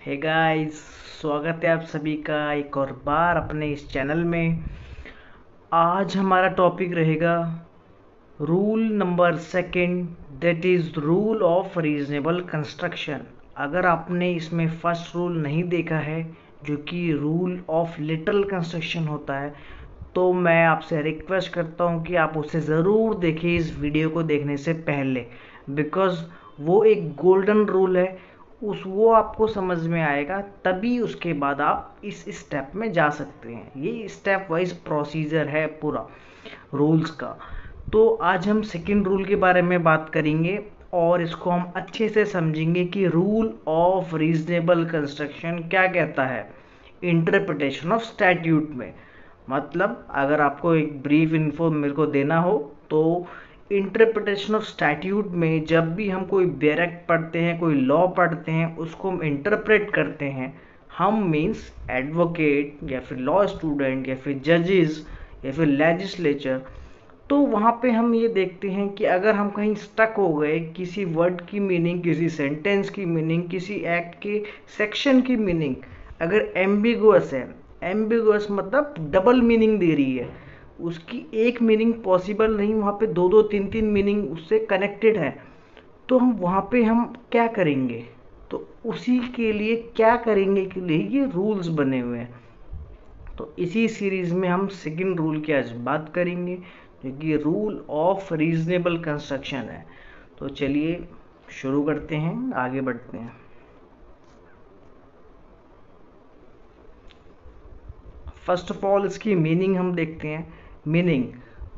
Hey guys, स्वागत है आप सभी का एक और बार अपने इस चैनल में। आज हमारा टॉपिक रहेगा rule number second, that is rule of reasonable construction. अगर आपने इसमें फर्स्ट रूल नहीं देखा है, जो कि रूल ऑफ लिटरल कंस्ट्रक्शन होता है, तो मैं आपसे रिक्वेस्ट करता हूँ कि आप उसे ज़रूर देखें इस वीडियो को देखने से पहले, बिकॉज़ वो एक गोल्डन रूल है। वो आपको समझ में आएगा, तभी उसके बाद आप इस स्टेप में जा सकते हैं। ये स्टेप वाइज प्रोसीजर है पूरा रूल्स का। तो आज हम सेकंड रूल के बारे में बात करेंगे और इसको हम अच्छे से समझेंगे कि रूल ऑफ रीजनेबल कंस्ट्रक्शन क्या कहता है इंटरप्रिटेशन ऑफ स्टैट्यूट में। मतलब अगर आपको एक ब्रीफ इन्फो मेरे को देना हो, तो इंटरप्रिटेशन ऑफ स्टैट्यूट में जब भी हम कोई बैरक पढ़ते हैं, कोई लॉ पढ़ते हैं, उसको हम इंटरप्रेट करते हैं। हम मीन्स एडवोकेट या फिर लॉ स्टूडेंट या फिर जजेस या फिर लेजिस्लेचर, तो वहाँ पे हम ये देखते हैं कि अगर हम कहीं स्टक हो गए, किसी वर्ड की मीनिंग, किसी सेंटेंस की मीनिंग, किसी एक्ट के सेक्शन की मीनिंग अगर एम्बिगुअस है, एम्बिगुअस मतलब डबल मीनिंग दे रही है, उसकी एक मीनिंग पॉसिबल नहीं, वहाँ पे दो दो तीन तीन मीनिंग उससे कनेक्टेड है, तो हम वहाँ पे हम क्या करेंगे? तो उसी के लिए क्या करेंगे के लिए ये रूल्स बने हुए हैं। तो इसी सीरीज में हम सेकंड रूल की आज बात करेंगे, जो कि रूल ऑफ रीजनेबल कंस्ट्रक्शन है। तो चलिए शुरू करते हैं, आगे बढ़ते हैं। फर्स्ट ऑफ ऑल इसकी मीनिंग हम देखते हैं। Meaning,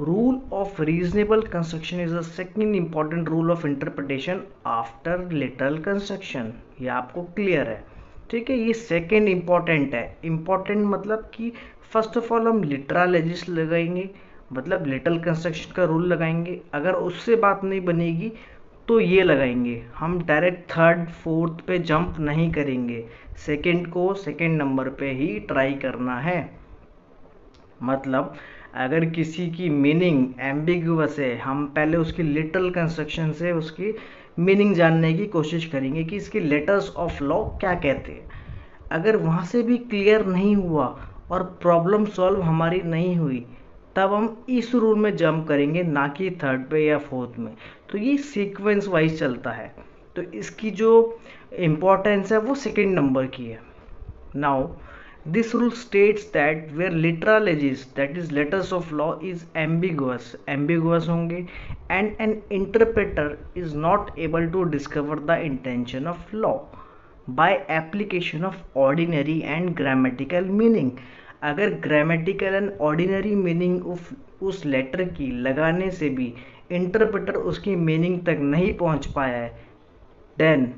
rule of reasonable construction is the second important rule of interpretation after literal construction. ये आपको क्लियर है, ठीक है? ये सेकंड इंपॉर्टेंट है। इंपॉर्टेंट मतलब कि फर्स्ट ऑफ ऑल हम लिटरालॉजिस्ट लगाएंगे, मतलब लिटरल कंस्ट्रक्शन का रूल लगाएंगे। अगर उससे बात नहीं बनेगी तो ये लगाएंगे। हम डायरेक्ट थर्ड फोर्थ पे जंप नहीं करेंगे, सेकंड को सेकंड नंबर पे ही ट्राई करना है। मतलब अगर किसी की मीनिंग एम्बिगुअस है, हम पहले उसकी लिटरल कंस्ट्रक्शन से उसकी मीनिंग जानने की कोशिश करेंगे कि इसके लेटर्स ऑफ लॉ क्या कहते हैं। अगर वहाँ से भी क्लियर नहीं हुआ और प्रॉब्लम सॉल्व हमारी नहीं हुई, तब हम इस रूल में जंप करेंगे, ना कि थर्ड पे या फोर्थ में। तो ये सीक्वेंस वाइज चलता है, तो इसकी जो इम्पोर्टेंस है वो सेकंड नंबर की है। Now this rule states that where literalages, that is letters of law, is ambiguous होंगे, and an interpreter is not able to discover the intention of law by application of ordinary and grammatical meaning। अगर grammatical and ordinary meaning उस letter की लगाने से भी interpreter उसकी meaning तक नहीं पहुंच पाया है, then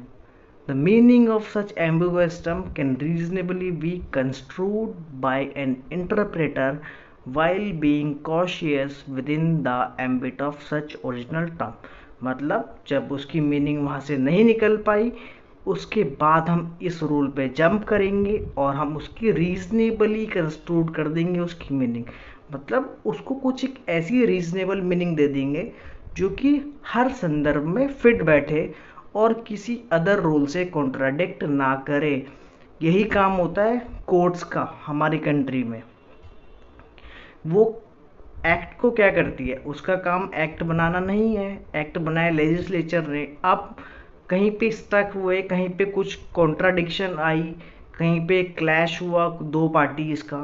the meaning of such ambiguous term can reasonably be construed by an interpreter while being cautious within the ambit of such original term। मतलब जब उसकी मीनिंग वहाँ से नहीं निकल पाई, उसके बाद हम इस रूल पे जंप करेंगे और हम उसकी रीजनेबली कंस्ट्रूड कर देंगे उसकी मीनिंग। मतलब उसको कुछ एक ऐसी रीजनेबल मीनिंग दे देंगे जो कि हर संदर्भ में फिट बैठे और किसी अदर रूल से कॉन्ट्राडिक्ट ना करे। यही काम होता है कोर्ट्स का हमारी कंट्री में। वो एक्ट को क्या करती है, उसका काम एक्ट बनाना नहीं है, एक्ट बनाया लेजिस्लेचर ने। अब कहीं पे स्टक हुए, कहीं पे कुछ कॉन्ट्राडिक्शन आई, कहीं पे क्लैश हुआ दो पार्टीज का,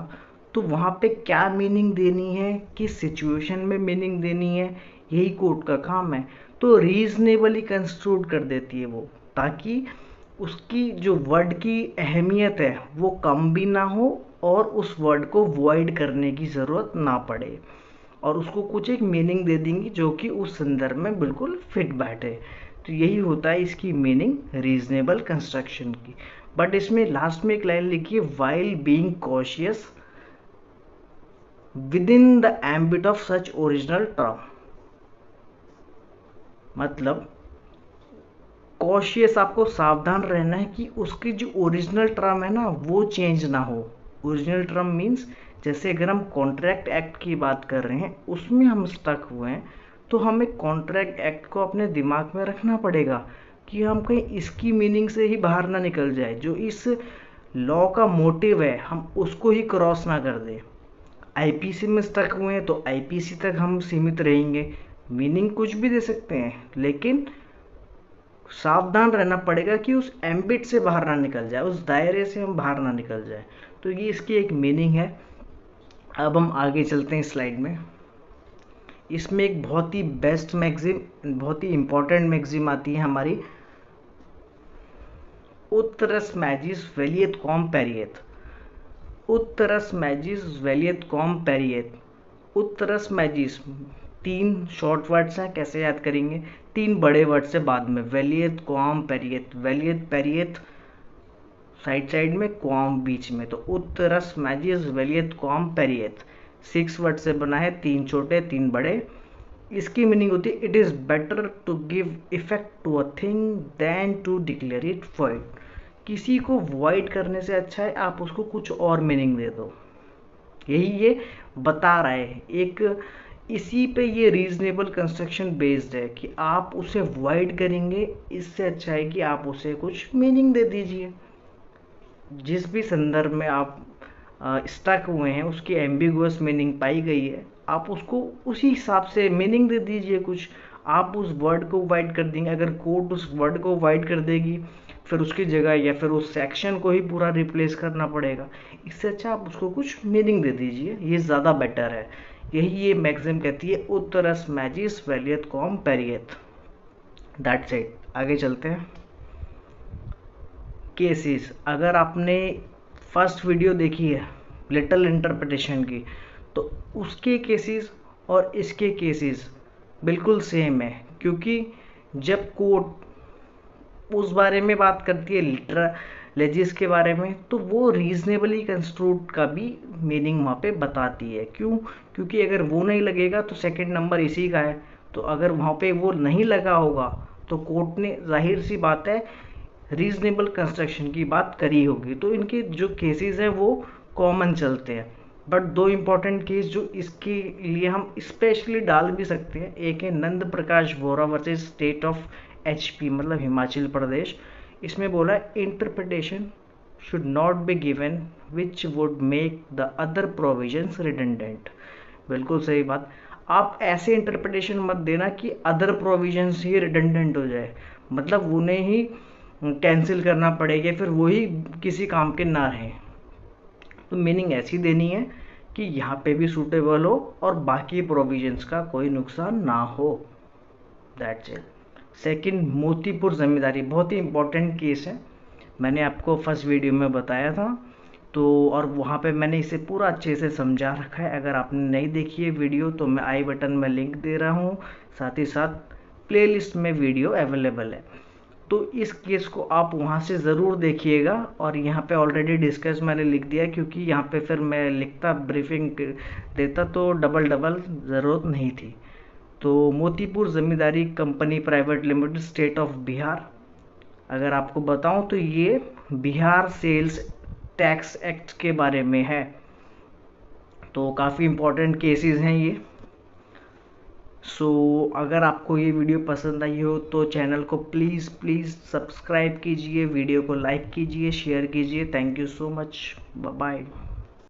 तो वहाँ पे क्या मीनिंग देनी है, किस सिचुएशन में मीनिंग देनी है, यही कोर्ट का काम है। तो रीजनेबली कंस्ट्रूड कर देती है वो, ताकि उसकी जो वर्ड की अहमियत है वो कम भी ना हो और उस वर्ड को वॉइड करने की ज़रूरत ना पड़े, और उसको कुछ एक मीनिंग दे देंगी जो कि उस संदर्भ में बिल्कुल फिट बैठे। तो यही होता है इसकी मीनिंग रीजनेबल कंस्ट्रक्शन की। बट इसमें लास्ट में एक लाइन लिखी है, while being cautious with in the ambit of such original term. मतलब कॉशियस, आपको सावधान रहना है कि उसकी जो ओरिजिनल टर्म है ना वो चेंज ना हो। ओरिजिनल टर्म मीन्स जैसे अगर हम कॉन्ट्रैक्ट एक्ट की बात कर रहे हैं, उसमें हम स्टक हुए हैं, तो हमें कॉन्ट्रैक्ट एक्ट को अपने दिमाग में रखना पड़ेगा। कि हम कहीं इसकी मीनिंग से ही बाहर ना निकल जाए, जो इस लॉ का मोटिव है हम उसको ही क्रॉस ना कर दें। आईपीसी में स्टक हुए हैं तो आईपीसी तक हम सीमित रहेंगे, मीनिंग कुछ भी दे सकते हैं, लेकिन सावधान रहना पड़ेगा कि उस एम्बिट से बाहर ना निकल जाए, उस दायरे से हम बाहर ना निकल जाए। तो ये इसकी एक मीनिंग है। अब हम आगे चलते हैं स्लाइड में। इसमें एक बहुत ही बेस्ट मैगजीम, बहुत ही इंपॉर्टेंट मैगजीम आती है हमारी, उत्तरस मैजिस वेलियत कॉम पेरियत। उत्तरस मैजिस वेलियत कॉम पेरियत। उत्तरस मैजिस 3 शॉर्ट वर्ड्स हैं, कैसे याद करेंगे? 3 बड़े वर्ड से बाद में, वेलियत कॉम पेरियत, वेलियत पेरियत साइड साइड में, कॉम बीच में, तो उत्तरस मैजिस वेलियत कॉम पेरियत 6 वर्ड से बना है, 3 छोटे 3 बड़े। इसकी मीनिंग होती है it is better to give effect to a thing than to declare it void. किसी को वॉइड करने से अच्छा है आप उसको कुछ और मीनिंग दे दो, यही ये बता रहा है। एक इसी पे ये रीजनेबल कंस्ट्रक्शन बेस्ड है कि आप उसे वॉइड करेंगे, इससे अच्छा है कि आप उसे कुछ मीनिंग दे दीजिए। जिस भी संदर्भ में आप स्टक हुए हैं उसकी एम्बिगुअस मीनिंग पाई गई है, आप उसको उसी हिसाब से मीनिंग दे दीजिए कुछ। आप उस वर्ड को वाइड कर देंगे, अगर कोर्ट उस वर्ड को वाइड कर देगी फिर उसकी जगह या फिर उस सेक्शन को ही पूरा रिप्लेस करना पड़ेगा, इससे अच्छा आप उसको कुछ मीनिंग दे दीजिए, ये ज़्यादा बेटर है। यही ये मैगजीम कहती है, उत्तरस मैजिस वेलियत कॉम पेरियत। That's it. आगे चलते हैं। केसेस, अगर आपने फर्स्ट वीडियो देखी है लिटिल इंटरप्रिटेशन की, तो उसके केसेस और इसके केसेस बिल्कुल सेम है, क्योंकि जब कोर्ट उस बारे में बात करती है लिटरलेजिस के बारे में, तो वो रीजनेबली कंस्ट्रूड का भी मीनिंग वहाँ पे बताती है। क्यों? क्योंकि अगर वो नहीं लगेगा तो सेकंड नंबर इसी का है, तो अगर वहाँ पे वो नहीं लगा होगा तो कोर्ट ने जाहिर सी बात है रीजनेबल कंस्ट्रक्शन की बात करी होगी। तो इनके जो केसेस हैं वो कॉमन चलते हैं, बट 2 इंपॉर्टेंट केस जो इसके लिए हम स्पेशली डाल भी सकते हैं, एक है Nand Prakash Vora versus state of HP मतलब हिमाचल प्रदेश। इसमें बोला है interpretation should not be given which would make the other provisions redundant. बिल्कुल सही बात। आप ऐसे इंटरप्रिटेशन मत देना कि अदर प्रोविजंस ही रिडंडेंट हो जाए, मतलब उन्हें ही कैंसिल करना पड़ेगा, फिर वही किसी काम के ना रहे। तो मीनिंग ऐसी देनी है कि यहाँ पे भी सूटेबल हो और बाकी प्रोविजंस का कोई नुकसान ना हो। That's it. सेकंड, मोतीपुर जमींदारी, बहुत ही इंपॉर्टेंट केस है, मैंने आपको फर्स्ट वीडियो में बताया था, तो और वहाँ पे मैंने इसे पूरा अच्छे से समझा रखा है। अगर आपने नहीं देखी है वीडियो तो मैं आई बटन में लिंक दे रहा हूँ, साथ ही साथ प्लेलिस्ट में वीडियो अवेलेबल है, तो इस केस को आप वहाँ से ज़रूर देखिएगा। और यहाँ पे ऑलरेडी डिस्कस मैंने लिख दिया, क्योंकि यहाँ पे फिर मैं लिखता ब्रीफिंग देता तो डबल ज़रूरत नहीं थी। तो Motipur Zamindari company private limited state of Bihar, अगर आपको बताऊं तो ये बिहार सेल्स टैक्स एक्ट के बारे में है, तो काफ़ी इम्पोर्टेंट केसेस हैं ये। सो अगर आपको ये वीडियो पसंद आई हो तो चैनल को प्लीज़ सब्सक्राइब कीजिए, वीडियो को लाइक कीजिए, शेयर कीजिए। Thank you so much, bye bye.